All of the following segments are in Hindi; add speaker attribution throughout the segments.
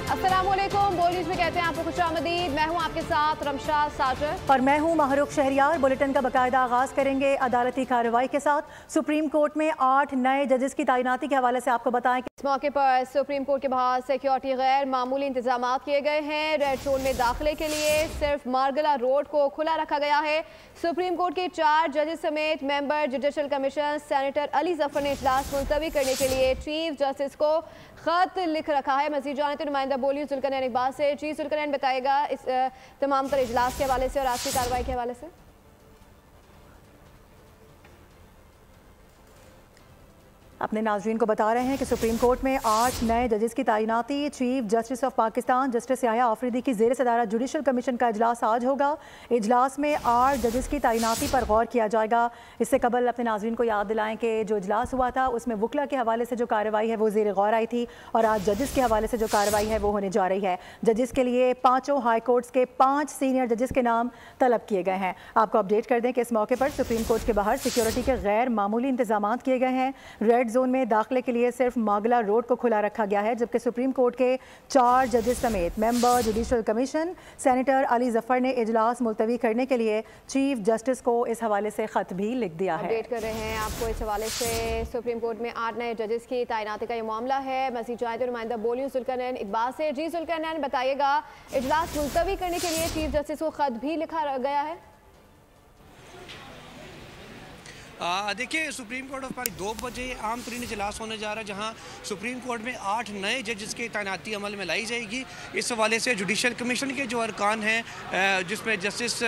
Speaker 1: अस्सलामुअलैकुम, बोल न्यूज़ में कहते हैं आपको खुशामदीद। मैं हूं आपके साथ रमशा साजर
Speaker 2: और मैं हूं महरूख शहरियार। बुलेटिन का बाकायदा आगाज करेंगे अदालती कार्रवाई के साथ। सुप्रीम कोर्ट में 8 नए जजेस की तैनाती के हवाले से आपको बताएं कि
Speaker 1: इस मौके पर सुप्रीम कोर्ट के बाहर सिक्योरिटी गैर मामूली इंतजाम किए गए हैं। रेड जोन में दाखिले के लिए सिर्फ मार्गला रोड को खुला रखा गया है। सुप्रीम कोर्ट के 4 जजेस समेत member judicial commission senator Ali Zafar ने इजलास मुलतवी करने के लिए चीफ जस्टिस को खत लिख रखा है। मजीद जानते नुमाइंदा बोलिए जुल्करनैन इकबाल से। जी जुल्करनैन, बताएगा इस तमाम तर इजलास के हवाले से और आज की कार्रवाई के हवाले से।
Speaker 2: अपने नाजरीन को बता रहे हैं कि सुप्रीम कोर्ट में 8 नए जजेस की तैनाती। Chief justice of Pakistan justice Yahya Afridi की ज़ेर सदारत जुडिशल कमीशन का इजलास आज होगा। इजलास में 8 जजेस की तैनाती पर गौर किया जाएगा। इससे कबल अपने नाजरीन को याद दिलाएं कि जो इजलास हुआ था उसमें वकला के हवाले से जो कार्रवाई है वो ज़ेर गौर आई थी और आज जजेस के हवाले से जो कार्रवाई है वो होने जा रही है। जजेस के लिए 5 हाई कोर्ट्स के 5 सीनियर जजेस के नाम तलब किए गए हैं। आपको अपडेट कर दें कि इस मौके पर सुप्रीम कोर्ट के बाहर सिक्योरिटी के गैर मामूली इंतजाम किए गए हैं। रेड जोन में दाखिले के लिए सिर्फ मागला रोड को खुला रखा गया है, जबकि सुप्रीम कोर्ट के 4 जजेस समेत member judicial commission senator Ali Zafar ने इजलास मुलतवी करने के लिए चीफ जस्टिस को इस हवाले से खत भी लिख दिया है।
Speaker 1: अपडेट कर रहे हैं आपको इस हवाले से। सुप्रीम कोर्ट में 8 नए जजेस की तैनाती का ये मामला है। मजीद जाए तो नुमाइंदा बोलियो जुल्करनैन इकबाल से। जी जुल्करनैन, बताइएगा इजलास मुलतवी करने के लिए चीफ जस्टिस को खत भी लिखा गया है।
Speaker 3: देखिए, सुप्रीम कोर्ट ऑफ पाकिस्तान 2 बजे आम तरीन इजलास होने जा रहा है, जहां सुप्रीम कोर्ट में 8 नए जजेस की तैनाती अमल में लाई जाएगी। इस हवाले से जुडिशल कमीशन के जो अरकान हैं, जिसमें जस्टिस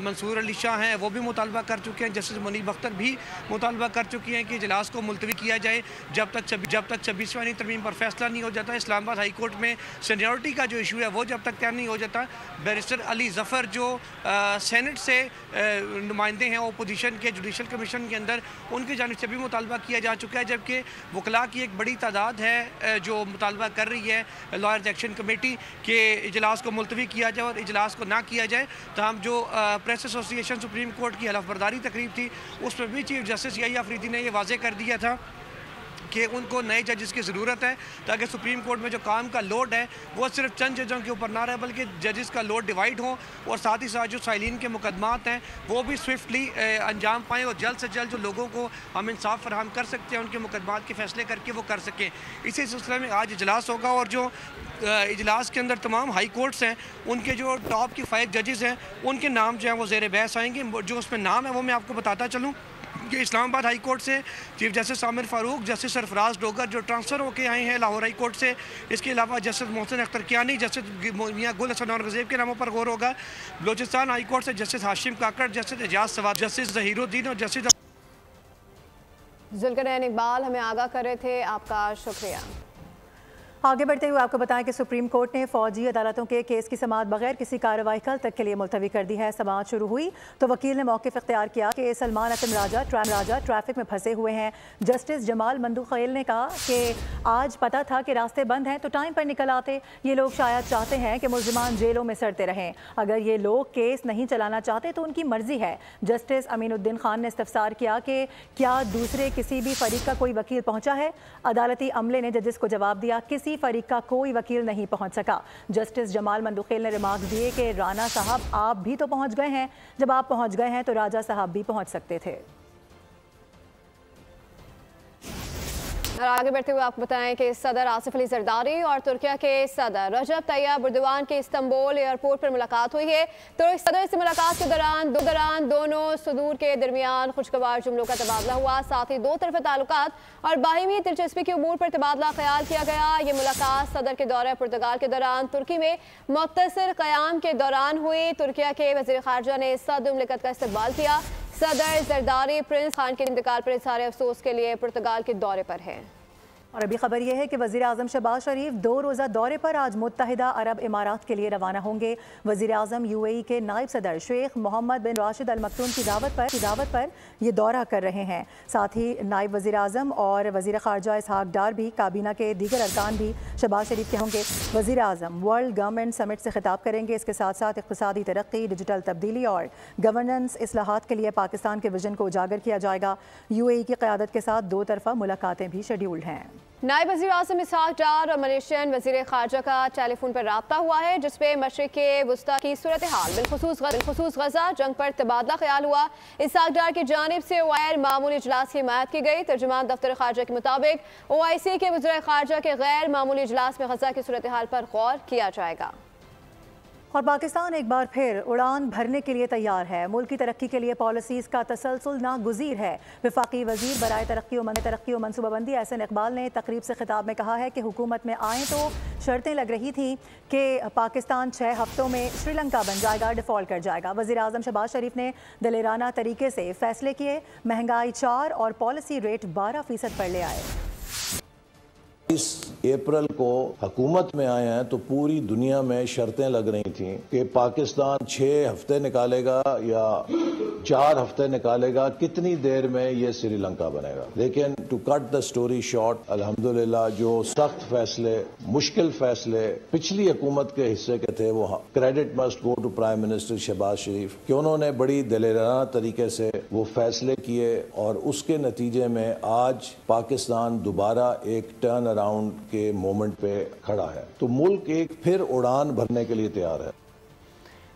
Speaker 3: मंसूर अली शाह हैं, वो भी मुतालबा कर चुके हैं। जस्टिस मुनीब अख्तर भी मुतालबा कर चुकी हैं कि इजलास को मुलतवी किया जाए जब तक 26वीं तरमीम पर फैसला नहीं हो जाता। इस्लामाबाद हाई कोर्ट में सीनियरिटी का जो इशू है वो जब तक तय नहीं हो जाता। बैरिस्टर अली जफर जो सेनेट से नुमाइंदे हैं अपोजिशन के जुडिशल कमीशन के अंदर, उनकी जानिब से भी मुतालबा किया जा चुका है, जबकि वकला की एक बड़ी तादाद है जो मुतालबा कर रही है लॉयर्स एक्शन कमेटी के इजलास को मुलतवी किया जाए और इजलास को ना किया जाए। तो हम जो प्रेस एसोसिएशन सुप्रीम कोर्ट की हलफबरदारी तकरीब थी उसमें भी चीफ जस्टिस याह्या आफरीदी ने यह वाज़े कर दिया था कि उनको नए जजेस की ज़रूरत है, ताकि सुप्रीम कोर्ट में जो काम का लोड है वो सिर्फ चंद जजों के ऊपर ना रहे, बल्कि जजेस का लोड डिवाइड हो और साथ ही साथ जो साइलिन के मुकदमात हैं वो भी स्विफ्टली अंजाम पाएँ और जल्द से जल्द जो लोगों को हम इंसाफ फराहम कर सकते हैं उनके मुकदमात के फैसले करके वो कर सकें। इसी सिलसिले में आज इजलास होगा और जो इजलास के अंदर तमाम हाई कोर्ट्स हैं उनके जो टॉप की 5 जजेस हैं उनके नाम जो हैं वो ज़ेर बहस आएंगे। जो उसमें नाम है वो मैं आपको बताता चलूँ कि इस्लामाबाद हाई कोर्ट से chief justice Aamir Farooq, justice Sarfaraz Dogar जो ट्रांसफ़र होकर आए हैं लाहौर हाई कोर्ट से, इसके अलावा जस्टिस मोहसिन अख्तर कियानी, जस्टिस मियां गुल हसन औरंगज़ेब के नामों पर गौर होगा। बलोचिस्तान हाई कोर्ट से जस्टिस हाशिम काकड़, जस्टिस एजाज सवाद, जस्टिस ज़हीरुद्दीन और जस्टिस
Speaker 1: जुल्करनैन इकबाल हमें आगाह कर रहे थे, आपका शुक्रिया।
Speaker 2: आगे बढ़ते हुए आपको बताएं कि सुप्रीम कोर्ट ने फौजी अदालतों के केस की समाअत बगैर किसी कार्रवाई कल तक के लिए मुलतवी कर दी है। समाअत शुरू हुई तो वकील ने मौक़िफ़ इख्तियार किया कि सलमान अतम राजा ट्रैफिक में फंसे हुए हैं। जस्टिस जमाल मंदुखैल ने कहा कि आज पता था कि रास्ते बंद हैं तो टाइम पर निकल आते। ये लोग शायद चाहते हैं कि मुल्ज़िमान जेलों में सड़ते रहें। अगर ये लोग केस नहीं चलाना चाहते तो उनकी मर्जी है। जस्टिस अमीनुद्दीन खान ने इस्तफसार किया कि क्या दूसरे किसी भी फरीक का कोई वकील पहुँचा है। अदालती अमले ने जजेस को जवाब दिया किसी फरीक का कोई वकील नहीं पहुंच सका। जस्टिस जमाल मंदुखैल ने रिमार्क्स दिए कि राना साहब आप भी तो पहुंच गए हैं, जब आप पहुंच गए हैं तो राजा साहब भी पहुंच सकते थे।
Speaker 1: और आगे बढ़ते हुए आपको बताएं कि सदर आसिफ अली जरदारी और तुर्किया के सदर रजब तैयब एर्दोगान की इस्तांबुल एयरपोर्ट पर मुलाकात हुई है। तुर्क सदर से मुलाकात के दौरान दोनों सदूर के दरमियान खुशगवार जुमलों का तबादला हुआ। साथ ही 2 तरफ़ा ताल्लुकात और बाहिमी दिलचस्पी के उमूर पर तबादला ख्याल किया गया। ये मुलाकात सदर के दौरे पुर्तगाल के दौरान तुर्की में मुख्तसर क़याम के दौरान हुई। तुर्किया के वज़ीर ख़ारजा ने सदर मुमलिकत का इस्तकबाल किया। सदर जरदारी प्रिंस खान के इंतकाल पर इज़हार अफसोस के लिए पुर्तगाल के दौरे पर है।
Speaker 2: और अभी खबर यह है कि वज़ीर आज़म शहबाज शरीफ 2 रोज़ा दौरे पर आज मुत्तहिदा अरब इमारात के लिए रवाना होंगे। वज़ीर आज़म UAE के नायब सदर शेख मोहम्मद बिन राशिद अल मक्तूम की दावत पर ये दौरा कर रहे हैं। साथ ही नायब वज़ीर आज़म और वज़ीर ख़ारजा इसहाक डार भी, काबीना के दीगर अरकान भी शहबाज शरीफ के होंगे। वज़ीर आज़म वर्ल्ड गवर्नमेंट समिट से खिताब करेंगे। इसके साथ साथ इक़्तिसादी तरक्की, डिजिटल तब्दीली और गवर्नेंस इस्लाहात के लिए पाकिस्तान के विजन को उजागर किया जाएगा। UAE की क़यादत के साथ 2 तरफ़ा मुलाकातें भी शेड्यूल्ड हैं।
Speaker 1: नायब वज़ीर आज़म इसहाक डार और मलेशियन वज़ीर ख़ारजा का टेलीफोन पर रब्ता हुआ है, जिसपे मशरिक़ वुस्ता की सूरत हाल बिलखुसूस गजा जंग पर तबादला ख्याल हुआ। इसहाक डार की जानिब से गैर मामूली इजलास की हिमायत की गई। तर्जुमान दफ्तर ख़ारजा के मुताबिक OIC के वज़ीर ख़ारजा के गैर मामूली इजलास में गजा की सूरत हाल पर गौर किया जाएगा।
Speaker 2: और पाकिस्तान एक बार फिर उड़ान भरने के लिए तैयार है। मुल्क की तरक्की के लिए पॉलिसीज का तसलसल नागुज़ीर है। वफाकी वज़ीर बराए तरक्की और मनसूबाबंदी एहसन इकबाल ने तकरीब से खिताब में कहा है कि हुकूमत में आए तो शर्तें लग रही थी कि पाकिस्तान 6 हफ्तों में श्रीलंका बन जाएगा, डिफ़ॉल्ट कर जाएगा। वज़ीर आज़म शहबाज शरीफ ने दिलेराना तरीके से फैसले किए। महंगाई 4 और पॉलिसी रेट 12% पर ले आए।
Speaker 4: 20 अप्रैल को हुकूमत में आए हैं तो पूरी दुनिया में शर्तें लग रही थी कि पाकिस्तान 6 हफ्ते निकालेगा या 4 हफ्ते निकालेगा, कितनी देर में ये श्रीलंका बनेगा। लेकिन to cut the story short, अल्हम्दुलिल्लाह जो सख्त फैसले, मुश्किल फैसले पिछली हुकूमत के हिस्से के थे, वो credit must go to prime minister Shahbaz Sharif कि उन्होंने बड़ी दिलेराना तरीके से वो फैसले किए और उसके नतीजे में आज पाकिस्तान दोबारा एक टर्न अराउंड के मोमेंट पे खड़ा है। तो मुल्क एक फिर उड़ान भरने के लिए तैयार है।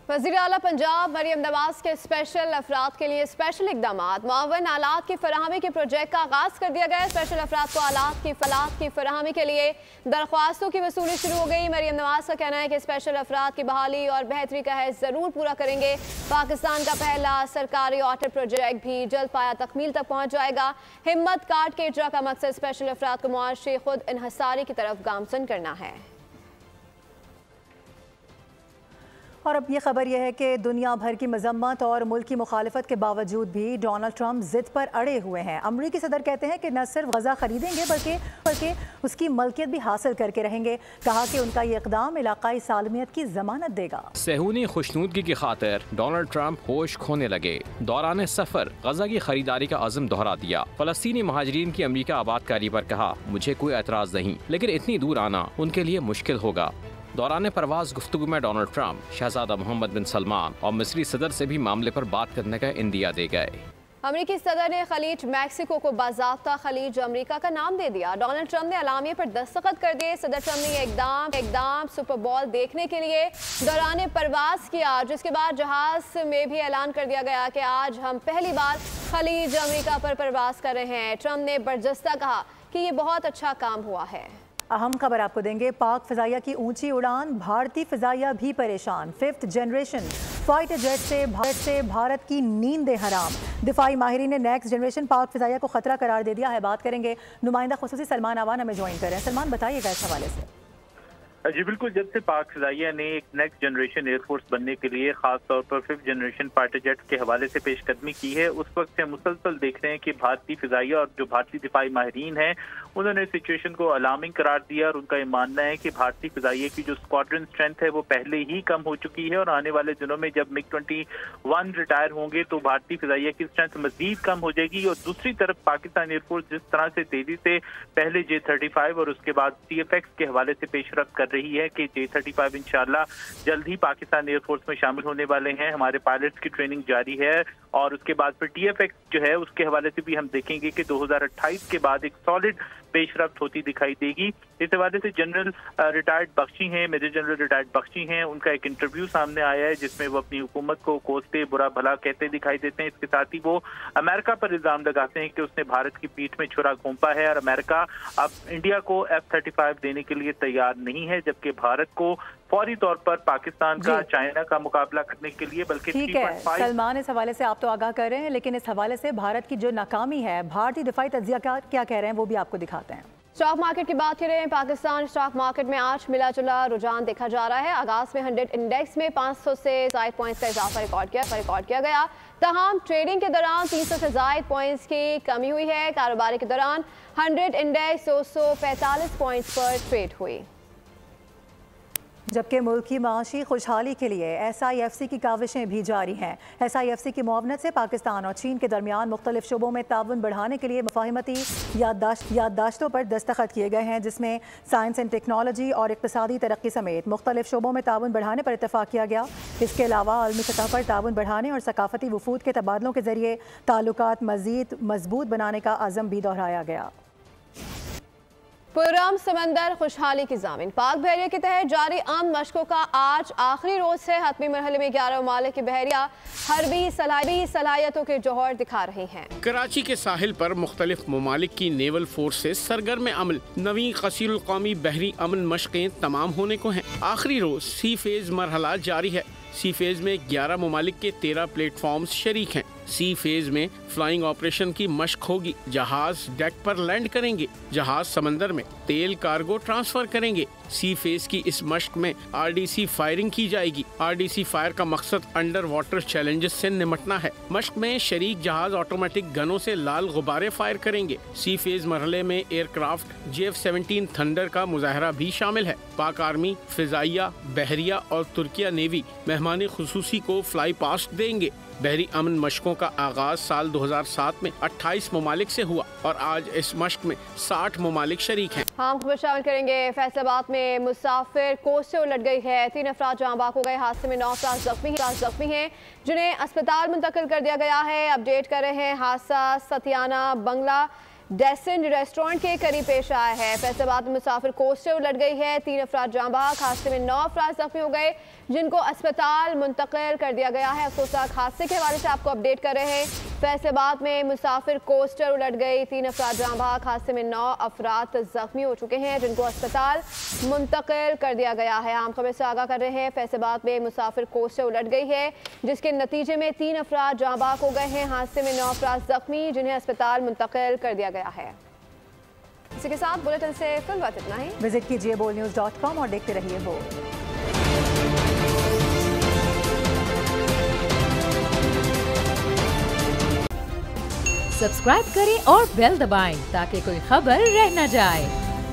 Speaker 1: वज़ीर आला पंजाब मरियम नवाज के स्पेशल अफराद के लिए स्पेशल इकदाम, मुआवन आलात की फराहमी के प्रोजेक्ट का आगाज कर दिया गया। स्पेशल अफराद को आलात की फराहमी के लिए दरख्वास्तों की वसूली शुरू हो गई। मरियम नवाज का कहना है कि स्पेशल अफराद की बहाली और बेहतरी का है ज़रूर पूरा करेंगे। पाकिस्तान का पहला सरकारी वाटर प्रोजेक्ट भी जल्द पाया तकमील तक पहुँच जाएगा। हिम्मत कार्ड के इजरा का मकसद स्पेशल अफराद को मुआशरी खुद इन्हसारी की तरफ गामजन करना है।
Speaker 2: और अब ये खबर यह है कि दुनिया भर की मजम्मत और मुल्क की मुखालफत के बावजूद भी डोनाल्ड ट्रंप जिद पर अड़े हुए हैं। अमरीकी सदर कहते हैं कि न सिर्फ गजा खरीदेंगे बल्कि उसकी मलकियत भी हासिल करके रहेंगे। कहा कि उनका ये इकदाम इलाकाई सालमियत की जमानत देगा। सेहूनी
Speaker 5: खुशनुदगी की खातिर डोनाल्ड ट्रंप होश खोने लगे। दौरान सफर गजा की खरीदारी का अज़म दोहरा दिया। फलस्तीनी महाजरीन की अमरीका आबादकारी पर कहा, मुझे कोई एतराज नहीं, लेकिन इतनी दूर आना उनके लिए मुश्किल होगा। दौरान परवाज गुफ्तगू में डोनाल्ड ट्रंप शहजादा मोहम्मद बिन सलमान और मिस्री सदर से भी मामले पर बात करने का इंदिया दे गए।
Speaker 1: अमरीकी सदर ने खलीज मैक्सिको को बाज़ाब्ता खलीज अमरीका का नाम दे दिया। डोनाल्ड ट्रंप ने अलामिये पर दस्तखत कर दिए। सदर ट्रंप ने एकदम सुपर बॉल देखने के लिए दौरान परवाज किया, जिसके बाद जहाज में भी ऐलान कर दिया गया कि आज हम पहली बार खलीज अमरीका पर परवाज कर रहे हैं। ट्रंप ने बर्जस्ता कहा कि ये बहुत अच्छा काम हुआ है।
Speaker 2: अहम खबर आपको देंगे, पाक फिजाइया की ऊंची उड़ान, भारतीय फिजाइया भी परेशान। 5th जनरेशन फाइटर जेट से भारत की नींदें हराम। दिफाई माहिरीन ने नेक्स्ट जनरेशन पाक फिजाइया को खतरा करार दे दिया है। बात करेंगे, नुमाइंदा खुसूसी सलमान अवान हमें ज्वाइन कर रहे हैं। सलमान, बताइएगा इस हवाले से।
Speaker 6: जी बिल्कुल, जब से पाक फिजाइया ने एक नेक्स्ट जनरेशन एयरफोर्स बनने के लिए खास तौर पर 5th जनरेशन फाइटर जेट के हवाले से पेशकदमी की है, उस वक्त से मुसलसल देख रहे हैं कि भारतीय फिजाइया और जो भारतीय दिफाई माहिरीन हैं उन्होंने सिचुएशन को अलार्मिंग करार दिया और उनका ये मानना है कि भारतीय फिजाइया की जो स्क्वाड्रन स्ट्रेंथ है वो पहले ही कम हो चुकी है और आने वाले दिनों में जब MiG-21 रिटायर होंगे तो भारतीय फिजाइया की स्ट्रेंथ मजीद कम हो जाएगी। और दूसरी तरफ पाकिस्तान एयरफोर्स जिस तरह से तेजी से पहले J-35 और उसके बाद TFX के हवाले से पेशरफ्त कर रही है कि J-35 इंशाल्लाह जल्द ही पाकिस्तान एयरफोर्स में शामिल होने वाले हैं। हमारे पायलट्स की ट्रेनिंग जारी है और उसके बाद फिर TFX जो है उसके हवाले से भी हम देखेंगे कि 2028 के बाद एक सॉलिड पेशरफ्त होती दिखाई देगी। इस हवाले से जनरल रिटायर्ड बख्शी हैं, मेजर जनरल रिटायर्ड बख्शी हैं, उनका एक इंटरव्यू सामने आया है जिसमें वो अपनी हुकूमत को कोसते बुरा भला कहते दिखाई देते हैं। इसके साथ ही वो अमेरिका पर इल्जाम लगाते हैं कि उसने भारत की पीठ में छुरा घोंपा है और अमेरिका अब इंडिया को F-35 देने के लिए तैयार नहीं है, जबकि भारत को फौरी तौर पर पाकिस्तान का, चाइना का मुकाबला करने के लिए बल्कि
Speaker 2: ठीक है। सलमान, इस हवाले से आप तो आगाह कर रहे हैं, लेकिन इस हवाले से भारत की जो नाकामी है, भारतीय दिफाई तज्जिया क्या कह रहे हैं वो भी आपको दिखाते हैं।
Speaker 1: स्टॉक मार्केट की बात करें, पाकिस्तान स्टॉक मार्केट में आज मिला जुला रुझान देखा जा रहा है। आगाज में 100 इंडेक्स में 500 से ज़ायद पॉइंट्स का इजाफा रिकॉर्ड किया गया। तमाम ट्रेडिंग के दौरान 300 से ज़ायद पॉइंट्स की कमी हुई है। कारोबार के दौरान 100 इंडेक्स 245 पॉइंट्स पर ट्रेड हुई।
Speaker 2: जबकि मुल्क की माशी खुशहाली के लिए SIFC की काविशें भी जारी हैं। SIFC की मुआवनत से पाकिस्तान और चीन के दरमियान मुख्तलिफ शोबों में ताउन बढ़ाने के लिए मुफाहिमती याददाश्तों पर दस्तखत किए गए हैं, जिसमें साइंस एंड टेक्नोलॉजी और इक़्तिसादी तरक्की समेत मुख्तलिफ शोबों में ताउन बढ़ाने पर इत्तफाक किया गया। इसके अलावा आलमी सतह पर ताउन बढ़ाने और सकाफती वफूद के तबादलों के जरिए ताल्लुकात मज़ीद मजबूत बनाने का अज़म भी दोहराया गया।
Speaker 1: पुरम समंदर खुशहाली की ज़मीन पाक बहरिया के तहत जारी आम मशकों का आज आखिरी रोज है। हतमी मरहले में 11 ममालिक की बहरिया हरबी सलाहियतों के जौहर दिखा रही हैं।
Speaker 7: कराची के साहिल पर मुख्तलिफ ममालिक की नेवल फोर्सेस सरगर्म अमल नवी कसीरुल कौमी बहरी अमन मशकें तमाम होने को हैं। आखिरी रोज सी फेज मरहला जारी है। सी फेज में 11 ममालिक के 13 प्लेटफॉर्म्स शरीक हैं। सी फेज में फ्लाइंग ऑपरेशन की मशक होगी। जहाज डेक पर लैंड करेंगे। जहाज समंदर में तेल कार्गो ट्रांसफर करेंगे। सी फेज की इस मशक में RDC फायरिंग की जाएगी। RDC फायर का मकसद अंडर वाटर चैलेंजेस से निमटना है। मशक में शरीक जहाज ऑटोमेटिक गनों से लाल गुब्बारे फायर करेंगे। सी फेज मरहले में एयरक्राफ्ट JF-17 थंडर का मुजाहरा भी शामिल है। पाक आर्मी, फिजाइया, बहरिया और तुर्किया नेवी मेहमानी खुसूसी को फ्लाई पास्ट देंगे। बहरी अमन मशकों का आगाज साल 2007 में 28 ममालिक से हुआ और आज इस मशक में 60 ममालिक शरीक हैं।
Speaker 1: हम खबर शामिल करेंगे। फैसलाबाद में मुसाफिर कोच से उलट गई है। 3 अफराद जहां बाक हो गए। हादसे में 9 अफराद जख्मी हैं जिन्हें अस्पताल मुंतकिल कर दिया गया है। अपडेट कर रहे हैं। हादसा सतियाना बंगला डेसेंट रेस्टोरेंट के करीब पेश आया है। फैसलाबाद में मुसाफिर कोच से उलट गई है। 3 अफराद जाँ बहक। हादसे में 9 अफराद जख्मी हो गए जिनको अस्पताल मुंतकिल कर दिया गया है। अफसोसनाक हादसे के हवाले से आपको अपडेट कर रहे हैं। फैसलाबाद में मुसाफिर कोस्टर उलट गई। 3 अफराद जाँ बहक। हादसे में 9 अफराद जख्मी हो चुके हैं जिनको अस्पताल मुंतकिल कर दिया गया है। आम खबर से आगाह कर रहे हैं। फैसलाबाद में मुसाफिर कोस्टर उलट गई है जिसके नतीजे में 3 अफराद जाँ बहक हो गए हैं। हादसे में 9 अफराद जख्मी जिन्हें अस्पताल मुंतकिल कर दिया गया है। इसी के साथ बुलेटिन से फिलहाल इतना ही।
Speaker 2: विजिट कीजिए bolnews.com और देखते रहिए बोल।
Speaker 8: सब्सक्राइब करें और बेल दबाएं ताकि कोई खबर रह न जाए।